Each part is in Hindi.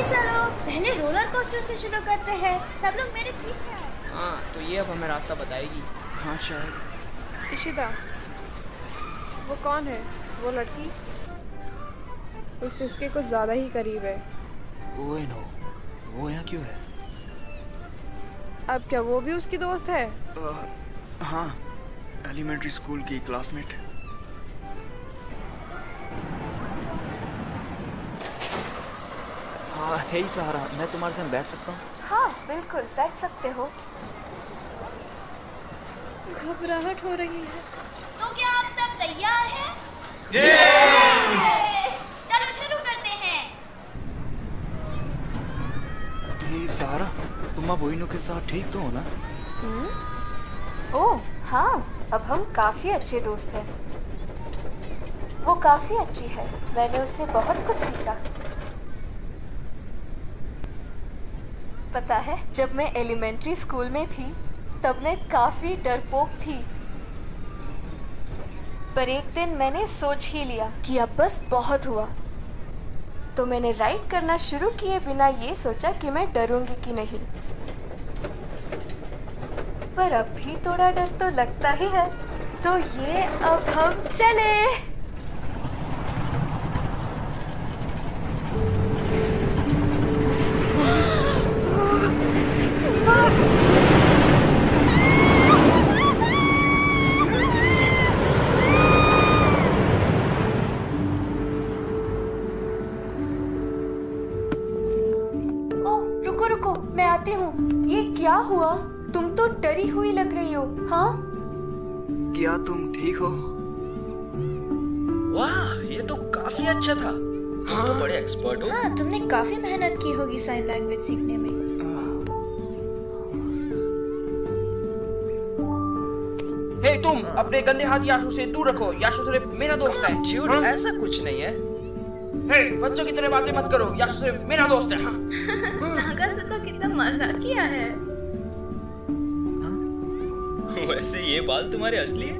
चलो पहले रोलर कोस्टर से शुरू करते हैं। सब लोग मेरे पीछे आओ। हाँ तो ये अब हमें रास्ता बताएगी। हाँ शायद। इशिता, वो कौन है? वो लड़की उस इसके कुछ ज्यादा ही करीब है। ओए नो, वो यहाँ क्यों है? अब क्या वो भी उसकी दोस्त है? हाँ, एलिमेंट्री स्कूल की क्लासमेट। हाँ हे सहारा, मैं तुम्हारे साथ बैठ सकता हूँ? हाँ बिल्कुल बैठ सकते हो। घबराहट हो रही है। तो क्या आप सब तैयार हैं? चलो शुरू करते हैं। हे सहारा, तुम अब ओइनो के साथ ठीक तो हो ना? ओह हाँ, अब हम काफी अच्छे दोस्त हैं। वो काफी अच्छी है, मैंने उससे बहुत कुछ सीखा। पता है, जब मैं एलिमेंट्री स्कूल में थी तब मैं काफी डरपोक थी, पर एक दिन मैंने सोच ही लिया कि अब बस बहुत हुआ, तो मैंने राइड करना शुरू किए बिना ये सोचा कि मैं डरूंगी कि नहीं। पर अब भी थोड़ा डर तो लगता ही है, तो ये अब हम चले। रुको, मैं आती हूँ। ये क्या हुआ? तुम तो डरी हुई लग रही हो। हाँ, क्या तुम ठीक हो? वाह, ये तो काफी अच्छा था। तुम तो बड़े एक्सपर्ट हो। हाँ, तुमने काफी मेहनत की होगी साइन लैंग्वेज सीखने में। हे तुम अपने गंदे हाथ याशु से दूर रखो। याशु सिर्फ मेरा दोस्त है। ड्यूड, हाँ? ऐसा कुछ नहीं है। हे बच्चों की तरह बातें मत करो। याशु सिर्फ मेरा दोस्त है। हाँ? नागासुको कितना मजाकिया है। वैसे ये बाल तुम्हारे असली है?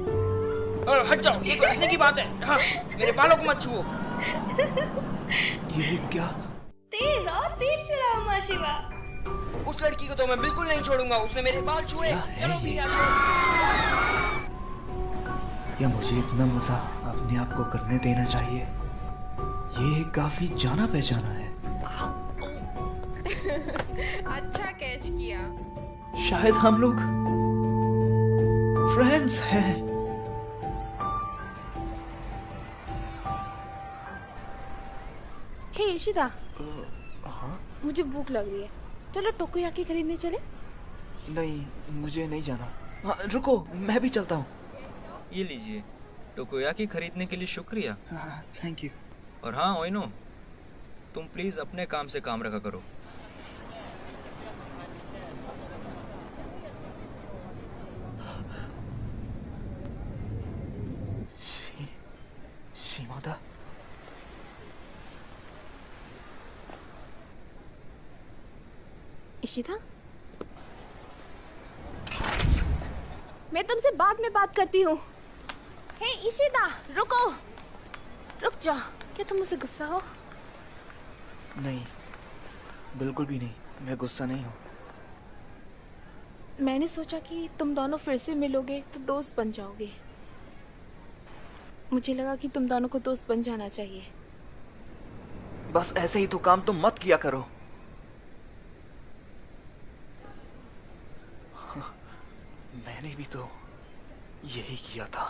हट जाओ, ये हंसने की बात है। हाँ, मेरे बालों को मत छुओ। ये क्या? तेज और तेज चलाओ माशिवा। उस लड़की को तो मैं बिल्कुल नहीं छोड़ूंगा। उसने मेरे बाल छुए। चलो भी याशु। क्या मुझे इतना मजा अपने आप को करने देना चाहिए? ये काफी जाना पहचाना है। अच्छा कैच किया। शायद हम लोग फ्रेंड्स हैं। हे इशिता, हाँ? मुझे भूख लग रही है, चलो टोकोयाकी खरीदने चले। नहीं, मुझे नहीं जाना। हाँ, रुको, मैं भी चलता हूँ। ये लीजिए, टोकोयाकी खरीदने के लिए शुक्रिया। हाँ, थैंक यू। और हाँ ओइनो, तुम प्लीज अपने काम से काम रखा करो। शिमादा, इशिता, मैं तुमसे बाद में बात करती हूँ। हे इशिता, रुको, रुक जाओ। क्या तुम मुझसे गुस्सा हो? नहीं, बिल्कुल भी नहीं। मैं गुस्सा नहीं हूँ। मैंने सोचा कि तुम दोनों फिर से मिलोगे तो दोस्त बन जाओगे। मुझे लगा कि तुम दोनों को दोस्त बन जाना चाहिए। बस ऐसे ही तो काम तुम मत किया करो। मैंने भी तो यही किया था।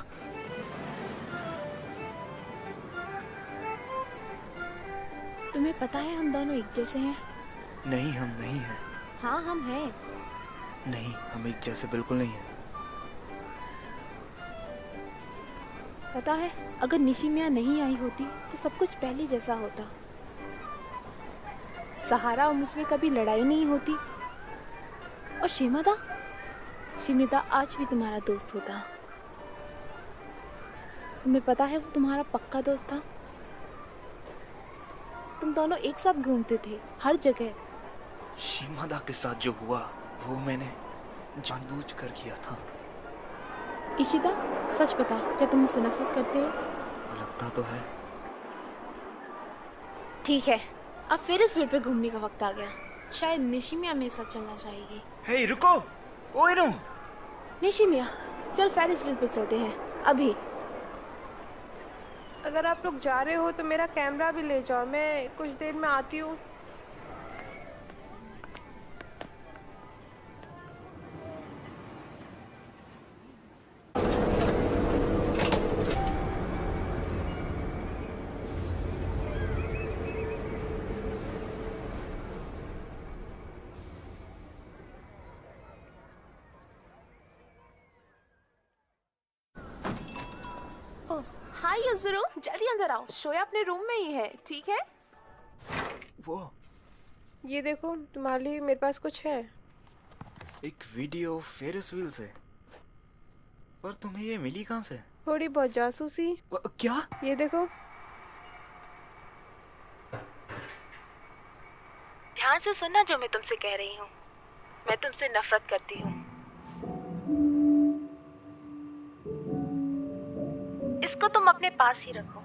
तुम्हें पता है हम दोनों एक जैसे हैं? नहीं, हम नहीं हैं। हाँ हम हैं। नहीं, हम एक जैसे बिल्कुल नहीं हैं। पता है, अगर निशिमिया नहीं आई होती तो सब कुछ पहले जैसा होता। सहारा और मुझ में कभी लड़ाई नहीं होती। और शिमिदा आज भी तुम्हारा दोस्त होता। तुम्हें पता है वो तुम्हारा पक्का दोस्त था। तुम दोनों एक साथ घूमते थे हर जगह। शिमादा के साथ जो हुआ वो मैंने जानबूझकर किया था। इशिता, सच बता, क्या तुम मुझसे नफरत करते हो? लगता तो है। ठीक है, अब फेरिस व्हील पे घूमने का वक्त आ गया। शायद निशिमिया मेरे साथ चलना चाहेगी। हे रुको, ओइनो। निशिमिया, चल फेरिस व्हील पे चलते हैं अभी। अगर आप लोग जा रहे हो तो मेरा कैमरा भी ले जाओ, मैं कुछ देर में आती हूँ। हाय युजुरू, जल्दी अंदर आओ। शोया अपने रूम में ही है, ठीक है? वो ये देखो, तुम्हारे लिए मेरे पास कुछ है। एक वीडियो फेरिस व्हील से। पर तुम्हें ये मिली कहाँ से? थोड़ी बहुत जासूसी। क्या? ये देखो। ध्यान से सुनना जो मैं तुमसे कह रही हूँ। मैं तुमसे नफरत करती हूँ। इसको तुम अपने पास ही रखो।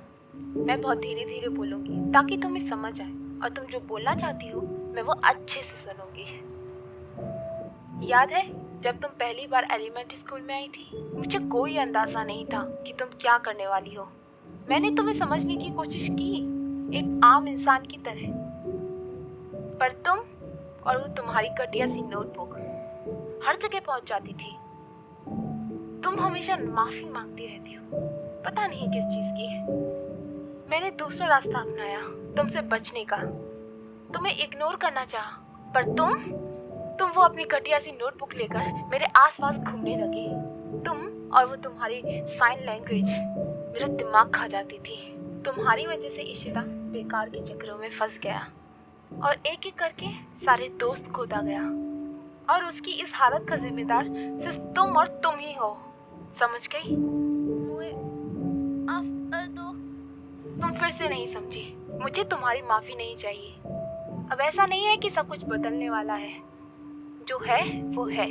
मैं बहुत धीरे धीरे बोलूंगी ताकि तुम्हें समझ आए, और तुम जो बोलना चाहती हो मैं वो अच्छे से सुनूंगी। याद है जब तुम पहली बार एलिमेंट्री स्कूल में आई थी? मुझे कोई अंदाजा नहीं था कि तुम क्या करने वाली हो। मैंने तुम्हें समझने की कोशिश की, एक आम इंसान की तरह। पर तुम और वो तुम्हारी घटिया सी नोटबुक हर जगह पहुंच जाती थी। तुम हमेशा माफी मांगती रहती हो, पता नहीं किस चीज की। मैंने दूसरा रास्ता अपनाया तुमसे बचने का। तुम्हें इग्नोर करना चाहा, पर तुम वो अपनी घटिया सी नोटबुक लेकर मेरे आसपास घूमने लगे। तुम और वो तुम्हारी साइन लैंग्वेज मेरा दिमाग खा जाती थी। तुम्हारी वजह से इशिता बेकार के चक्करों में फंस गया, और एक एक करके सारे दोस्त खोदा गया, और उसकी इस हालत का जिम्मेदार सिर्फ तुम और तुम ही हो। समझ गई? तुम फिर से नहीं समझी। मुझे तुम्हारी माफी नहीं चाहिए। अब ऐसा नहीं है कि सब कुछ बदलने वाला है। जो है वो है।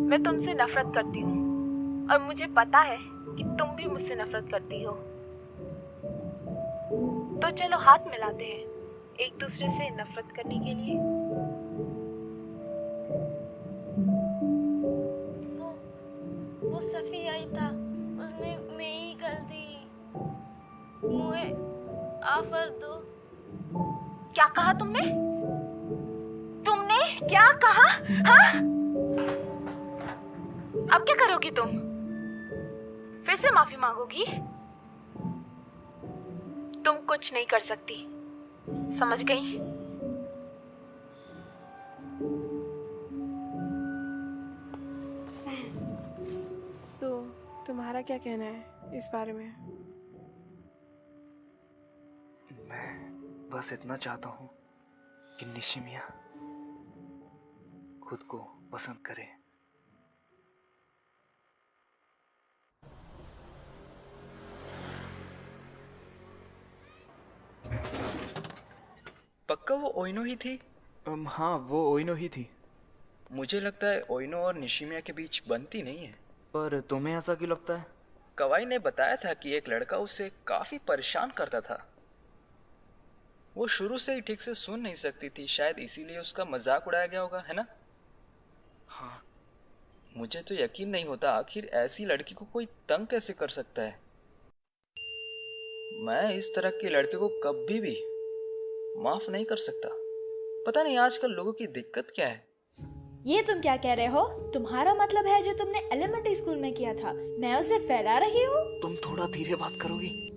मैं तुमसे नफरत करती हूँ, और मुझे पता है कि तुम भी मुझसे नफरत करती हो। तो चलो हाथ मिलाते हैं एक दूसरे से नफरत करने के लिए। वो सफी आई था, उसमें मेरी गलती। मुझे आफर दो। क्या कहा तुमने? तुमने क्या कहा? हाँ? अब क्या करोगी तुम? फिर से माफी मांगोगी? तुम कुछ नहीं कर सकती, समझ गई? तो तुम्हारा क्या कहना है इस बारे में? मैं बस इतना चाहता हूँ कि निशिमिया खुद को पसंद करे। पक्का वो ओइनो ही थी? हाँ, वो ओइनो ही थी। मुझे लगता है ओइनो और निशिमिया के बीच बनती नहीं है। पर तुम्हें ऐसा क्यों लगता है? कवाई ने बताया था कि एक लड़का उसे काफी परेशान करता था। वो शुरू से ही ठीक से सुन नहीं सकती थी, शायद इसीलिए उसका मजाक उड़ाया गया होगा, है ना? हाँ। मुझे तो यकीन नहीं होता आखिर ऐसी लड़की को कोई तंग कैसे कर सकता है। मैं इस तरह के लड़के को कभी भी माफ नहीं कर सकता। पता नहीं आजकल लोगों की दिक्कत क्या है। ये तुम क्या कह रहे हो? तुम्हारा मतलब है जो तुमने एलिमेंट्री स्कूल में किया था, मैं उसे फैला रही हूँ? तुम थोड़ा धीरे बात करोगी?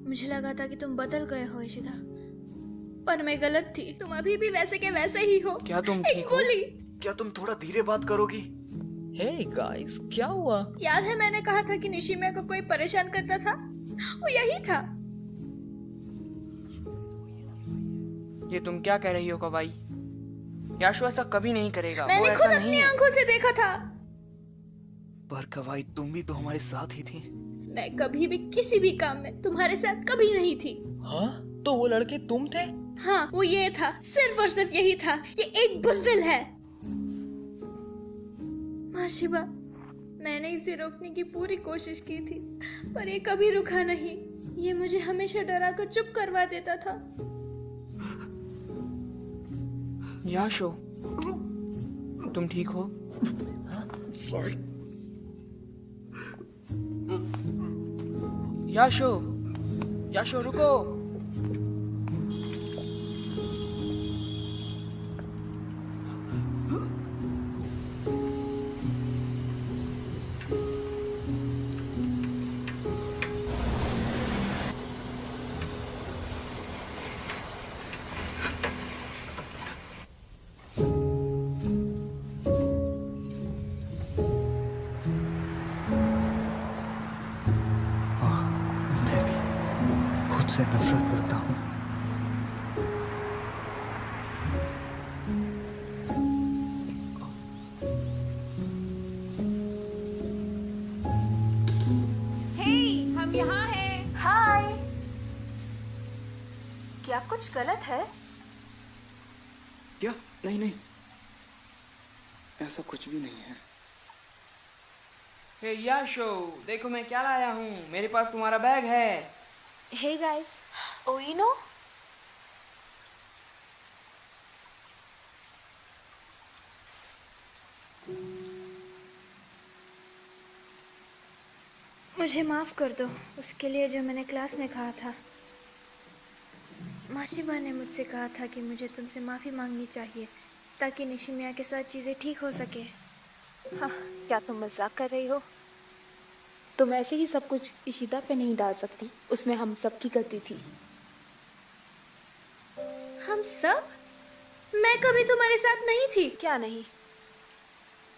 मुझे लगा था कि तुम बदल गए हो इशिता, पर मैं गलत थी। तुम अभी भी वैसे के वैसे ही हो। क्या तुम एक ठीक हो? गोली। क्या तुम थोड़ा धीरे बात करोगी? हे गाइस, क्या हुआ? याद है मैंने कहा था कि निशिमिया को कोई परेशान करता था? वो यही था। ये तुम क्या कह रही हो कवाई? याशु ऐसा कभी नहीं करेगा। मैंने वो खुद ऐसा अपनी नहीं है। आंखों से देखा था। पर कवाई, तुम भी तो हमारे साथ ही थी। मैं कभी भी किसी भी काम में तुम्हारे साथ कभी नहीं थी। हाँ, तो वो लड़के तुम थे? हाँ, वो ये था, सिर्फ और सिर्फ यही था। ये एक बुज़दिल है। माशिबा, मैंने इसे रोकने की पूरी कोशिश की थी, पर ये कभी रुका नहीं। ये मुझे हमेशा डरा कर चुप करवा देता था। याशो, तुम ठीक हो? सॉरी। याशो, याशो रुको। मैं भी खुद से नफरत करता हूँ। हम यहाँ हैं। हाय। क्या कुछ गलत है? क्या? नहीं नहीं, ऐसा कुछ भी नहीं है। हे याशो, देखो मैं क्या लाया हूँ। मेरे पास तुम्हारा बैग है। हे गाइस, ओइनो, मुझे माफ कर दो उसके लिए जो मैंने क्लास में कहा था। माशिबा ने मुझसे कहा था कि मुझे तुमसे माफ़ी मांगनी चाहिए ताकि निशिमिया के साथ चीज़ें ठीक हो सके। हाँ, क्या तुम मजाक कर रही हो? तुम ऐसे ही सब कुछ इशिता पे नहीं डाल सकती। उसमें हम सबकी गलती थी। हम सब? मैं कभी तुम्हारे साथ नहीं थी। क्या नहीं?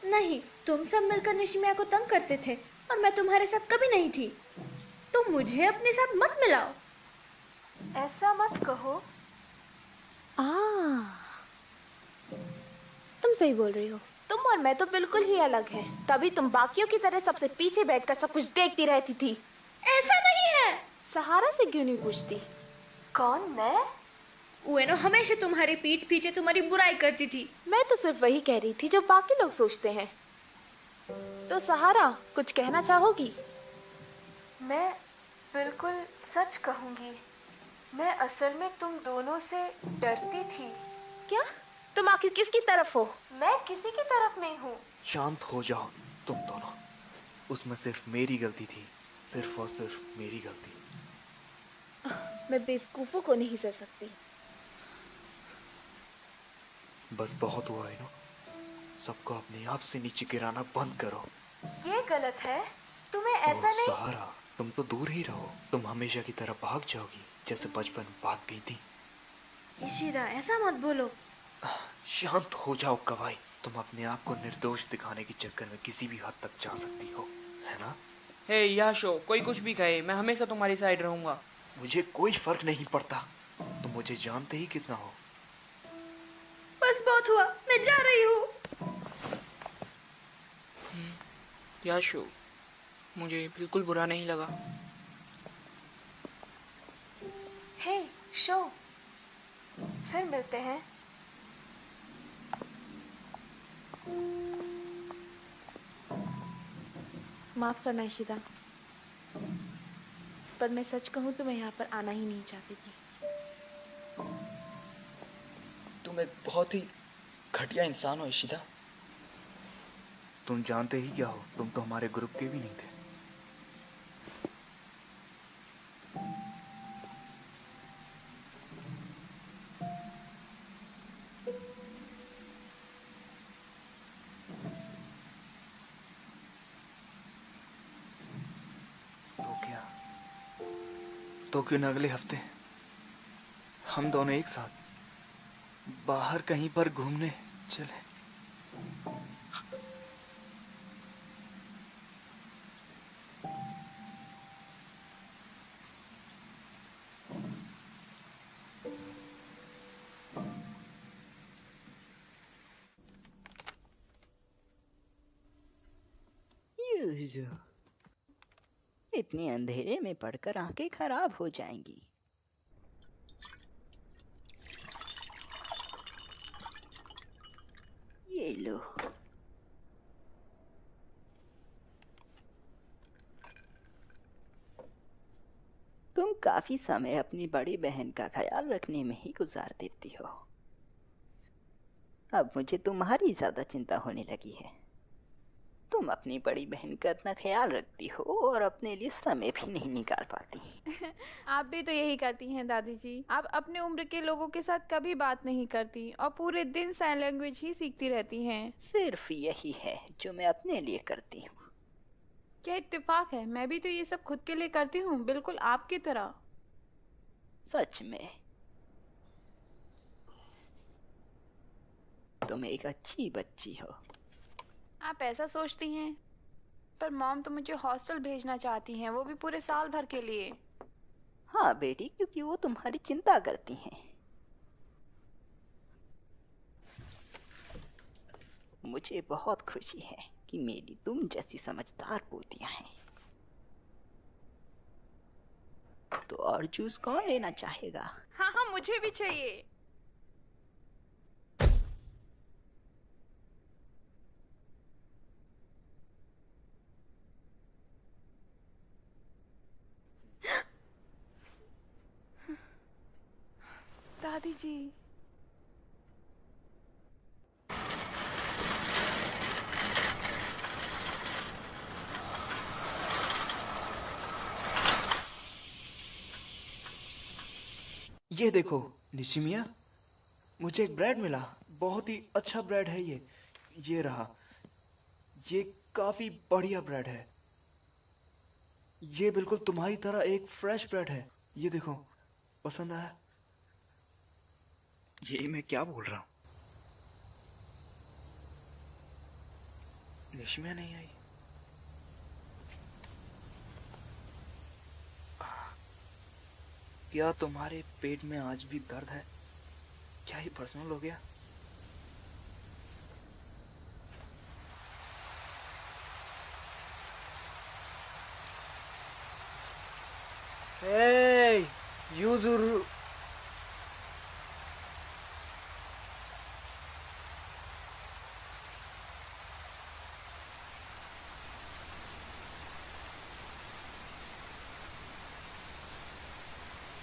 नहीं, तुम सब मिलकर निशिमिया को तंग करते थे और मैं तुम्हारे साथ कभी नहीं थी। तो मुझे अपने साथ मत मिलाओ। ऐसा मत कहो। तुम सही बोल रही हो। तुम और मैं तो बिल्कुल ही अलग हैं। तभी तुम बाकियों की तरह सबसे पीछे बैठकर सब कुछ देखती रहती थी। ऐसा नहीं है। सहारा से क्यों नहीं पूछती? कौन? मैं? उएनो हमेशा तुम्हारी पीठ पीछे तुम्हारी बुराई करती थी। मैं तो सिर्फ वही कह रही थी जो बाकी लोग सोचते हैं। तो सहारा, कुछ कहना चाहोगी? मैं बिल्कुल सच कहूंगी। मैं असल में तुम दोनों से डरती थी। क्या? तुम आखिर किसकी तरफ हो? मैं किसी की तरफ नहीं हूँ। शांत हो जाओ तुम दोनों। उसमें सिर्फ मेरी गलती थी, सिर्फ और सिर्फ मेरी गलती। मैं बेवकूफों को नहीं सह सकती। बस बहुत हुआ है ना। सबको अपने आप से नीचे गिराना बंद करो। ये गलत है। तुम्हें ऐसा नहीं। सहारा, तुम तो दूर ही रहो। तुम हमेशा की तरह भाग जाओगी जैसे बचपन में भाग गई थी। इशिदा, ऐसा मत बोलो। शांत हो जाओ कवाई। तुम अपने आप को निर्दोष दिखाने के चक्कर में किसी भी हद तक जा सकती हो, है ना? हे याशो, कोई कुछ भी कहे, मैं हमेशा तुम्हारी साइड रहूंगा। मुझे कोई फर्क नहीं पड़ता। तुम मुझे जानते ही कितना हो। बस बहुत हुआ, मैं जा रही हूँ। याशो, मुझे बिल्कुल बुरा नहीं लगा। हे शो, फिर मिलते हैं। माफ करना इशिता, पर मैं सच कहूँ तो मैं यहाँ पर आना ही नहीं चाहती थी। तुम एक बहुत ही घटिया इंसान हो इशिता। तुम जानते ही क्या हो, तुम तो हमारे ग्रुप के भी नहीं थे। तो क्यों न अगले हफ्ते हम दोनों एक साथ बाहर कहीं पर घूमने चले? इतने अंधेरे में पड़कर आंखें खराब हो जाएंगी। ये लो। तुम काफी समय अपनी बड़ी बहन का ख्याल रखने में ही गुजार देती हो। अब मुझे तुम्हारी ज्यादा चिंता होने लगी है। तुम अपनी बड़ी बहन का इतना ख्याल रखती हो और अपने लिए समय भी नहीं निकाल पाती। आप भी तो यही करती हैं दादी जी। आप अपने उम्र के लोगों के साथ कभी बात नहीं करती और पूरे दिन साइन लैंग्वेज ही सीखती रहती हैं। सिर्फ यही है जो मैं अपने लिए करती हूँ। क्या इत्तेफाक है, मैं भी तो ये सब खुद के लिए करती हूँ, बिल्कुल आपकी तरह। सच में तुम एक अच्छी बच्ची हो। आप ऐसा सोचती हैं, पर मॉम तो मुझे हॉस्टल भेजना चाहती हैं, वो भी पूरे साल भर के लिए। हाँ बेटी, क्योंकि वो तुम्हारी चिंता करती हैं। मुझे बहुत खुशी है कि मेरी तुम जैसी समझदार पोतियां हैं। तो और जूस कौन लेना चाहेगा? हाँ हाँ, मुझे भी चाहिए। दादी जी। ये देखो निशिमिया, मुझे एक ब्रेड मिला। बहुत ही अच्छा ब्रेड है ये रहा। ये काफी बढ़िया ब्रेड है। ये बिल्कुल तुम्हारी तरह एक फ्रेश ब्रेड है। ये देखो, पसंद आया? ये मैं क्या बोल रहा हूँ? निशिमिया नहीं आई। क्या तुम्हारे पेट में आज भी दर्द है? क्या ये पर्सनल हो गया? Hey, Yuzuru.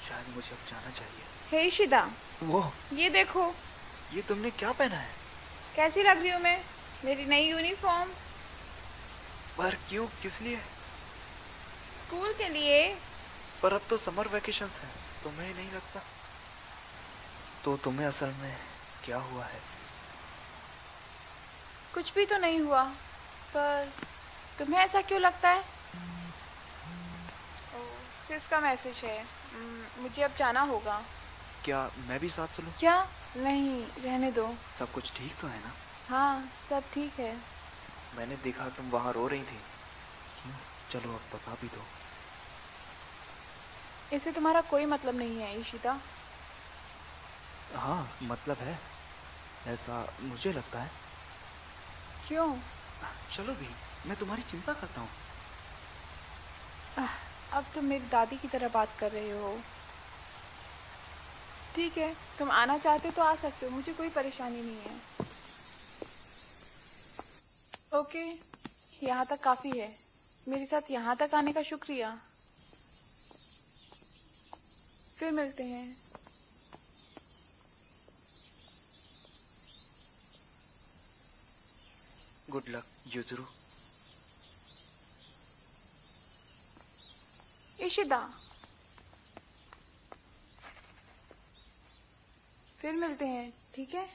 शायद मुझे अब जाना चाहिए। हे इशिता, वो ये देखो। ये तुमने क्या पहना है? कैसी लग रही हूँ मैं? मेरी नई यूनिफॉर्म। पर क्यों, किस लिए? स्कूल के लिए। पर अब तो समर वेकेशंस है, तुम्हें नहीं लगता? तो तुम्हें असल में क्या हुआ है? कुछ भी तो नहीं हुआ, पर तुम्हें ऐसा क्यों लगता है? ओह, सिस का मैसेज है। मुझे अब जाना होगा। क्या मैं भी साथ चलूं? क्या? नहीं, रहने दो। सब कुछ ठीक तो है ना? हाँ, सब ठीक है। मैंने देखा तुम वहां रो रही थी। क्यों? चलो अब बता भी दो। इससे तुम्हारा कोई मतलब नहीं है इशिता। हाँ, मतलब है, ऐसा मुझे लगता है। क्यों? चलो भी, मैं तुम्हारी चिंता करता हूँ। अब तुम मेरी दादी की तरह बात कर रहे हो। ठीक है, तुम आना चाहते तो आ सकते हो, मुझे कोई परेशानी नहीं है। ओके, यहाँ तक काफ़ी है। मेरे साथ यहाँ तक आने का शुक्रिया। फिर मिलते हैं। Good luck युजुरु। इशिता, फिर मिलते हैं, ठीक है?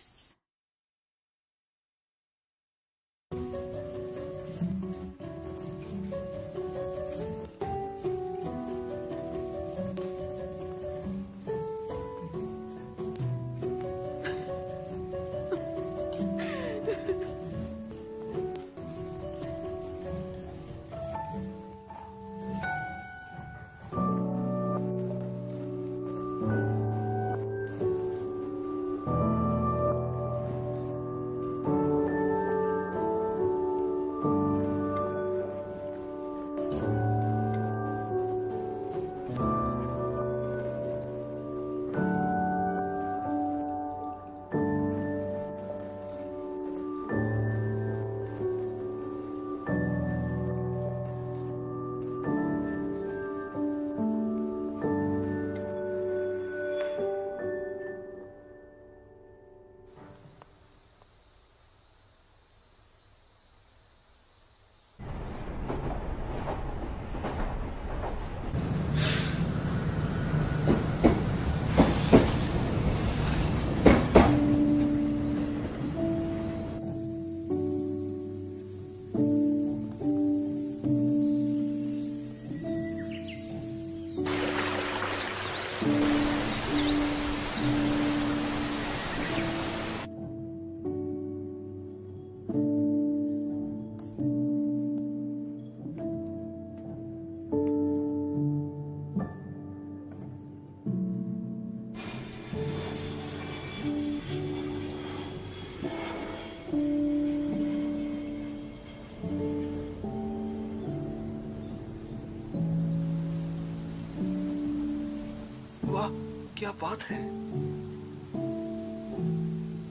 क्या बात है?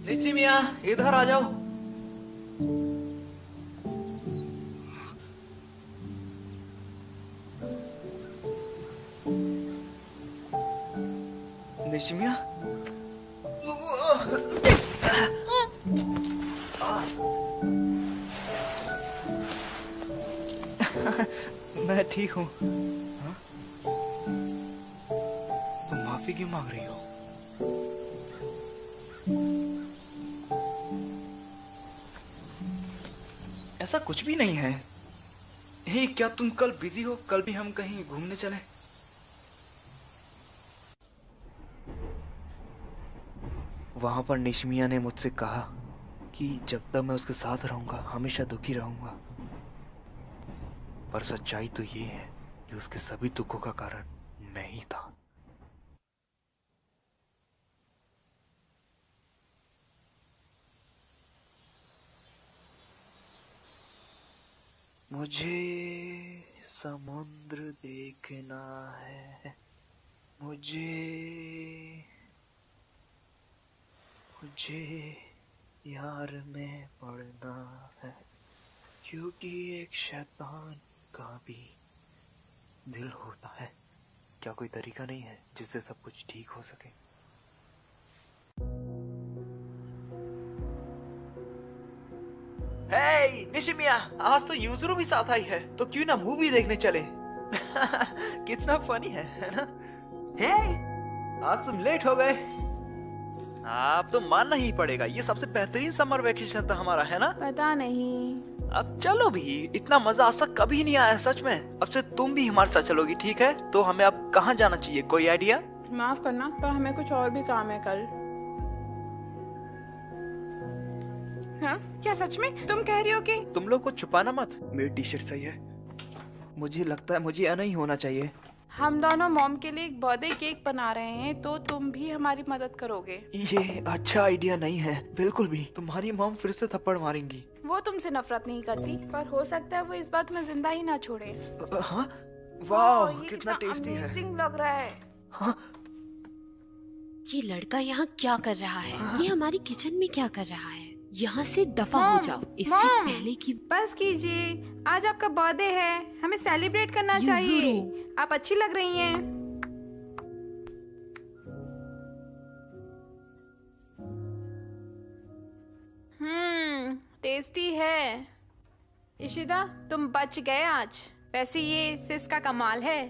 निशिमिया, इधर आ जाओ। निशिमिया, मैं ठीक हूँ। हाँ? तुम माफी क्यों मांग रही हो? ऐसा कुछ भी नहीं है। हे, क्या तुम कल बिजी हो? कल भी हम कहीं घूमने चले? वहां पर निशिमिया ने मुझसे कहा कि जब तक मैं उसके साथ रहूंगा हमेशा दुखी रहूंगा, पर सच्चाई तो ये है कि उसके सभी दुखों का कारण मैं ही था। मुझे समुद्र देखना है, मुझे यार में पड़ना है, क्योंकि एक शैतान का भी दिल होता है। क्या कोई तरीका नहीं है जिससे सब कुछ ठीक हो सके? हे निशिमिया, आज तो यूजुरू भी साथ आई है, तो क्यों ना मूवी देखने चले? कितना फनी है ना? हे, आज तुम लेट हो गए। आप तो मानना ही पड़ेगा, ये सबसे बेहतरीन समर वेकेशन था हमारा, है ना? पता नहीं। अब चलो भी, इतना मजा आज तक कभी नहीं आया सच में। अब से तुम भी हमारे साथ चलोगी, ठीक है? तो हमें अब कहाँ जाना चाहिए, कोई आइडिया? माफ करना, पर हमें कुछ और भी काम है कल। हाँ? क्या सच में तुम कह रही हो कि? तुम लोग को छुपाना मत, मेरी टी शर्ट सही है। मुझे लगता है मुझे यह नहीं होना चाहिए। हम दोनों मॉम के लिए एक बर्थडे केक बना रहे हैं, तो तुम भी हमारी मदद करोगे। ये अच्छा आइडिया नहीं है, बिल्कुल भी। तुम्हारी मॉम फिर से थप्पड़ मारेंगी। वो तुमसे नफरत नहीं करती, पर हो सकता है वो इस बार तुम्हें जिंदा ही ना छोड़े। हाँ? वाह, ये कितना टेस्टी है। अमेजिंग लग रहा है। हाँ? ये लड़का यहाँ क्या कर रहा है? ये हमारी किचन में क्या कर रहा है? यहाँ से दफा हो जाओ, इससे पहले कि बस कीजिए, आज आपका बर्थडे है, हमें सेलिब्रेट करना चाहिए। आप अच्छी लग रही हैं। टेस्टी है। इशिता, तुम बच गए आज। वैसे ये सिस का कमाल है,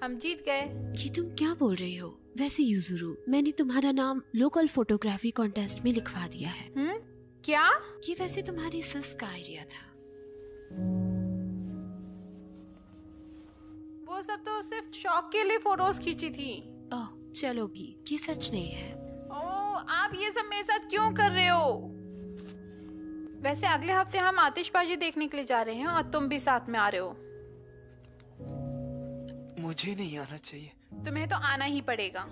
हम जीत गए। ये तुम क्या बोल रही हो? वैसे यूजुरू, मैंने तुम्हारा नाम लोकल फोटोग्राफी कॉन्टेस्ट में लिखवा दिया है। क्या? ये वैसे तुम्हारी सिस का आइडिया था। वो सब तो सिर्फ शौक के लिए फोटोज खींची थी। ओह, चलो भी, ये सच नहीं है। ओह, आप ये सब मेरे साथ क्यों कर रहे हो? वैसे अगले हफ्ते हम आतिशबाजी देखने के लिए जा रहे हैं और तुम भी साथ में आ रहे हो। मुझे नहीं आना चाहिए। तुम्हें तो आना ही पड़ेगा।